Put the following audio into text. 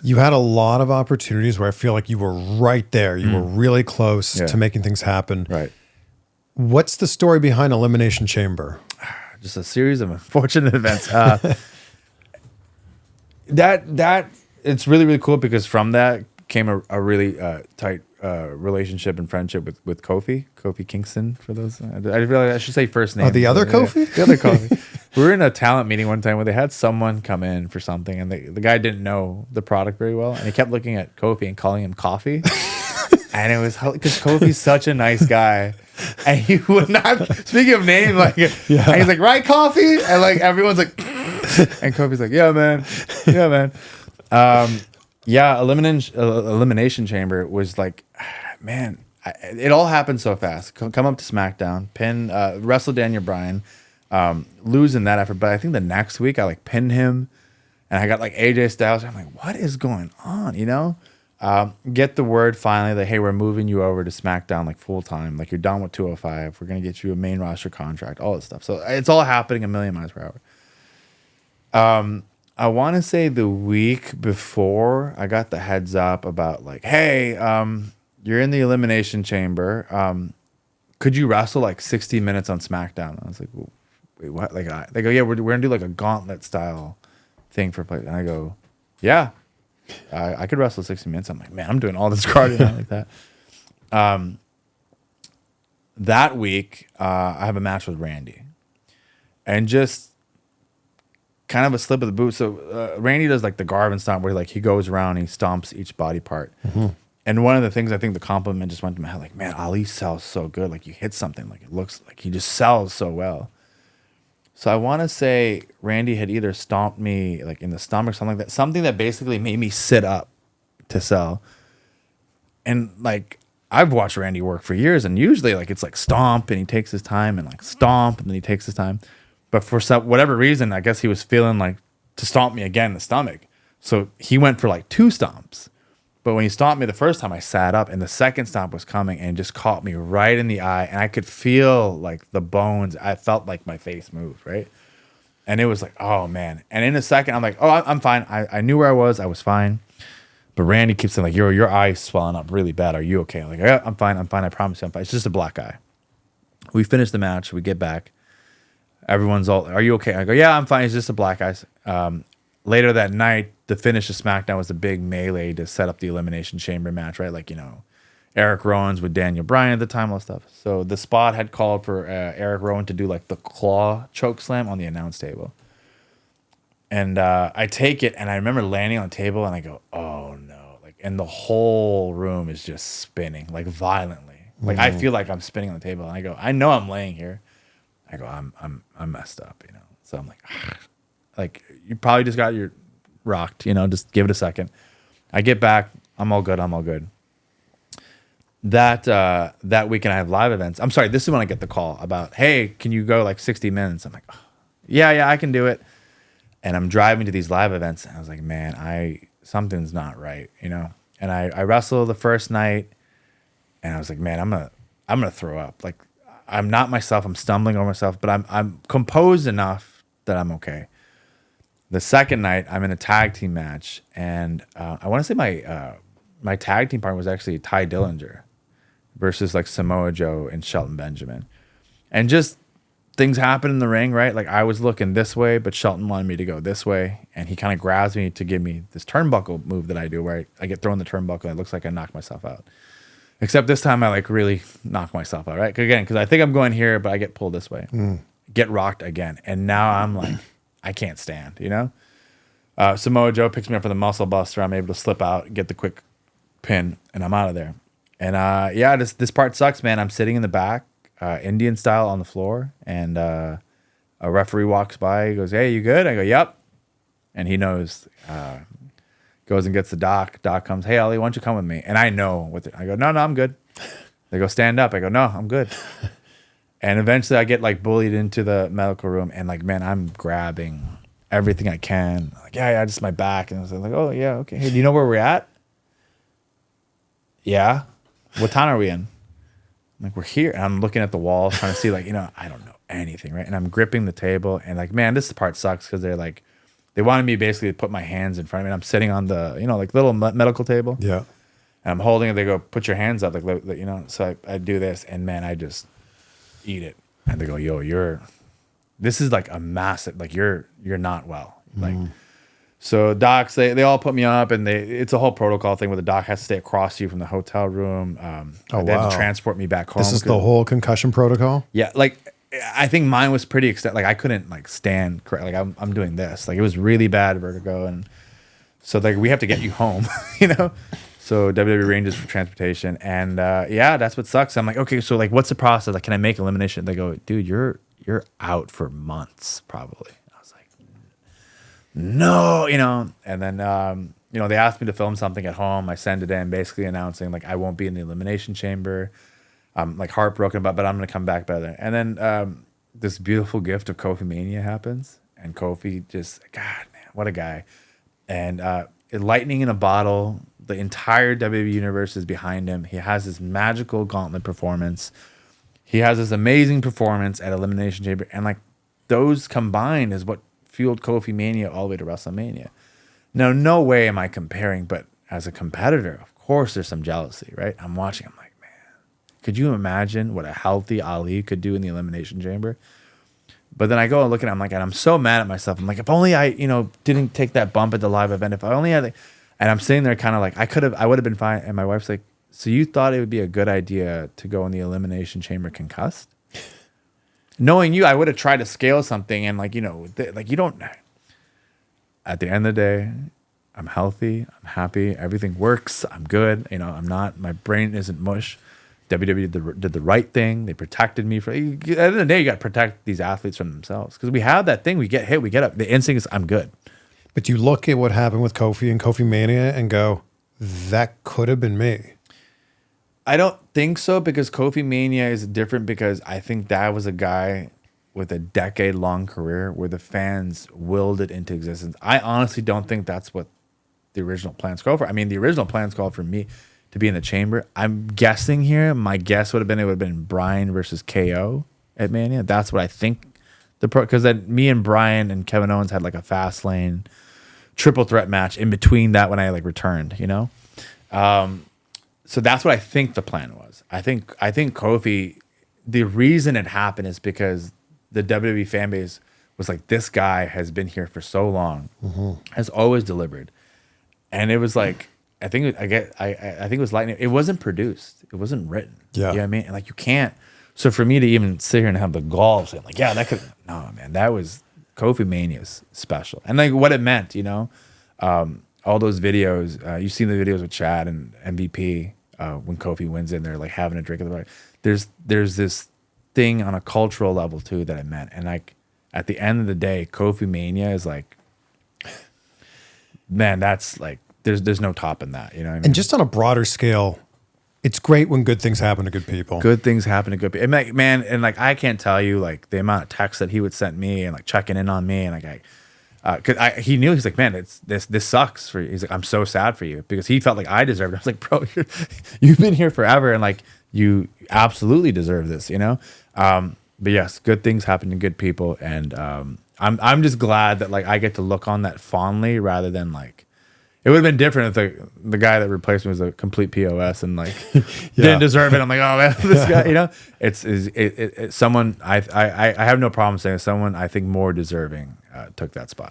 You had a lot of opportunities where I feel like you were right there. You were really close to making things happen. Right. What's the story behind Elimination Chamber? Just a series of unfortunate events. That it's really, really cool because from that came a really tight relationship and friendship with Kofi Kingston. For those, I realize I should say first name. Oh, the other Kofi? The other Kofi. We were in a talent meeting one time where they had someone come in for something, and the guy didn't know the product very well, and he kept looking at Kofi and calling him Coffee. And it was because Kofi's such a nice guy. And he would not, speaking of name, like, and he's like, right, Coffee? And like, everyone's like, and Kofi's like, yeah, man. Yeah, man. Elimination Chamber was like, man, it all happened so fast. Come up to SmackDown, wrestle Daniel Bryan, losing that effort. But I think the next week I like pinned him and I got like AJ Styles. I'm like, what is going on? You know? Get the word finally that, hey, we're moving you over to SmackDown like full time. Like you're done with 205. We're going to get you a main roster contract, all this stuff. So it's all happening a million miles per hour. I want to say the week before I got the heads up about like, hey, you're in the Elimination Chamber. Could you wrestle like 60 minutes on SmackDown? I was like, wait, what? Like, they go, yeah, we're going to do like a gauntlet style thing for play. And I go, yeah. I could wrestle 60 minutes. I'm like, man, I'm doing all this cardio like that. That week, I have a match with Randy. And just kind of a slip of the boot. So Randy does like the Garvin stomp where like he goes around and he stomps each body part. Mm-hmm. And one of the things I think the compliment just went to my head, like, man, Ali sells so good. Like you hit something, like it looks like he just sells so well. So I want to say Randy had either stomped me like in the stomach or something like that, something that basically made me sit up to sell. And like I've watched Randy work for years, and usually like it's like stomp and he takes his time and like stomp and then he takes his time. But for whatever reason, I guess he was feeling like to stomp me again in the stomach. So he went for like 2 stomps. But when he stomped me the first time, I sat up, and the second stomp was coming and just caught me right in the eye. And I could feel like the bones. I felt like my face moved, right? And it was like, oh, man. And in a second, I'm like, oh, I'm fine. I knew where I was. I was fine. But Randy keeps saying, like, your eye's swelling up really bad. Are you okay? I'm like, yeah, I'm fine. I'm fine. I promise you I'm fine. It's just a black eye. We finish the match. We get back. Everyone's all, are you okay? I go, yeah, I'm fine. It's just a black eye. Later that night, the finish of SmackDown was a big melee to set up the Elimination Chamber match, right? Like, you know, Eric Rowan's with Daniel Bryan at the time, all that stuff. So the spot had called for Eric Rowan to do like the claw choke slam on the announce table. And I take it, and I remember landing on the table, and I go, oh no. Like, and the whole room is just spinning, like violently. Like I feel like I'm spinning on the table, and I go, I know I'm laying here. I go, I'm messed up, you know? So I'm like, like you probably just got your rocked, you know, just give it a second. I get back, I'm all good. That weekend I have live events. I'm sorry, this is when I get the call about, hey, can you go like 60 minutes? I'm like, oh, yeah, I can do it. And I'm driving to these live events, and I was like, man, something's not right, you know? And I wrestled the first night, and I was like, man, I'm gonna throw up. Like, I'm not myself, I'm stumbling over myself, but I'm composed enough that I'm okay. The second night, I'm in a tag team match, and I want to say my tag team partner was actually Ty Dillinger versus like Samoa Joe and Shelton Benjamin. And just things happen in the ring, right? Like I was looking this way, but Shelton wanted me to go this way, and he kind of grabs me to give me this turnbuckle move that I do where I get thrown the turnbuckle, and it looks like I knock myself out. Except this time I like really knock myself out, right? Again, because I think I'm going here, but I get pulled this way. Get rocked again. And now I'm like, I can't stand, you know? Samoa Joe picks me up for the muscle buster. I'm able to slip out, get the quick pin, and I'm out of there. And yeah, this part sucks, man. I'm sitting in the back, Indian style on the floor, and a referee walks by. He goes, hey, you good? I go, yep. And he knows, goes and gets the doc. Doc comes, hey, Ali, why don't you come with me? And I know what I go, no, I'm good. They go, stand up. I go, no, I'm good. And eventually I get like bullied into the medical room, and like, man, I'm grabbing everything I can. Like, yeah, just my back. And I was like, oh yeah, okay. Hey, do you know where we're at? Yeah. What town are we in? I'm like, we're here. And I'm looking at the wall, trying to see, like, you know, I don't know anything, right? And I'm gripping the table, and like, man, this part sucks because they're like, They wanted me basically to put my hands in front of me. And I'm sitting on the, you know, like little medical table. Yeah. And I'm holding it. They go, put your hands up, like you know. So I do this, and man, I just eat it. And they go, yo, this is like a massive, like you're not well. Like, so docs, they all put me up, and it's a whole protocol thing where the doc has to stay across you from the hotel room. They had to transport me back home. This is the whole concussion protocol? Yeah, like I think mine was pretty extent. Like I couldn't like stand correct. Like I'm doing this. Like it was really bad vertigo, and so like we have to get you home, you know. So WWE arranges for transportation, and yeah, that's what sucks. I'm like, okay, so like, what's the process? Like, can I make elimination? They go, dude, you're out for months probably. I was like, no, you know. And then you know, they asked me to film something at home. I send it in, basically announcing like I won't be in the Elimination Chamber. I'm like heartbroken about, but I'm gonna come back better. And then this beautiful gift of Kofi-Mania happens, and Kofi just, God, man, what a guy. And lightning in a bottle. The entire WWE universe is behind him. He has this magical gauntlet performance. He has this amazing performance at Elimination Chamber, and like those combined is what fueled Kofi-Mania all the way to WrestleMania. Now, no way am I comparing, but as a competitor, of course, there's some jealousy, right? I'm watching. I'm like, could you imagine what a healthy Ali could do in the Elimination Chamber? But then I go and look at him, like, and I'm so mad at myself. I'm like, if only I, you know, didn't take that bump at the live event. If I only had, and I'm sitting there kind of like, I would have been fine. And my wife's like, so you thought it would be a good idea to go in the Elimination Chamber concussed? Knowing you, I would have tried to scale something, and like, you know, like you don't. At the end of the day, I'm healthy. I'm happy. Everything works. I'm good. You know, I'm not. My brain isn't mush. WWE did the right thing. They protected me. At the end of the day, you got to protect these athletes from themselves, because we have that thing. We get hit. We get up. The instinct is, I'm good. But you look at what happened with Kofi and Kofi-Mania and go, that could have been me. I don't think so, because Kofi-Mania is different, because I think that was a guy with a decade-long career where the fans willed it into existence. I honestly don't think that's what the original plans called for. I mean, the original plans called for me to be in the chamber. I'm guessing here. My guess would have been, it would have been Bryan versus KO at Mania. That's what I think. Because then me and Bryan and Kevin Owens had like a fast lane triple threat match in between that when I like returned, you know? So that's what I think the plan was. I think Kofi, the reason it happened is because the WWE fan base was like, this guy has been here for so long, has always delivered. And it was like, I think it was lightning. It wasn't produced. It wasn't written. Yeah. You know what I mean? And like, you can't. So for me to even sit here and have the gall of saying like, yeah, that could, no, man, that was Kofi-Mania's special. And like what it meant, you know, all those videos, you've seen the videos with Chad and MVP when Kofi wins in, they're like having a drink of the bar. There's this thing on a cultural level too that it meant. And like at the end of the day, Kofi-Mania is like, man, that's like, there's no topping that, you know what I mean? And just on a broader scale, it's great when good things happen to good people. Good things happen to good people. And like, man, and like I can't tell you like the amount of texts that he would send me and like checking in on me, and like he knew, he's like, man, this sucks for you. He's like, I'm so sad for you, because he felt like I deserved it. I was like, bro, you've been here forever, and like you absolutely deserve this, you know. But yes, good things happen to good people, and I'm just glad that like I get to look on that fondly rather than like. It would have been different if the guy that replaced me was a complete POS and like didn't deserve it. I'm like, oh man, this guy, you know, it's someone I have no problem saying someone I think more deserving took that spot.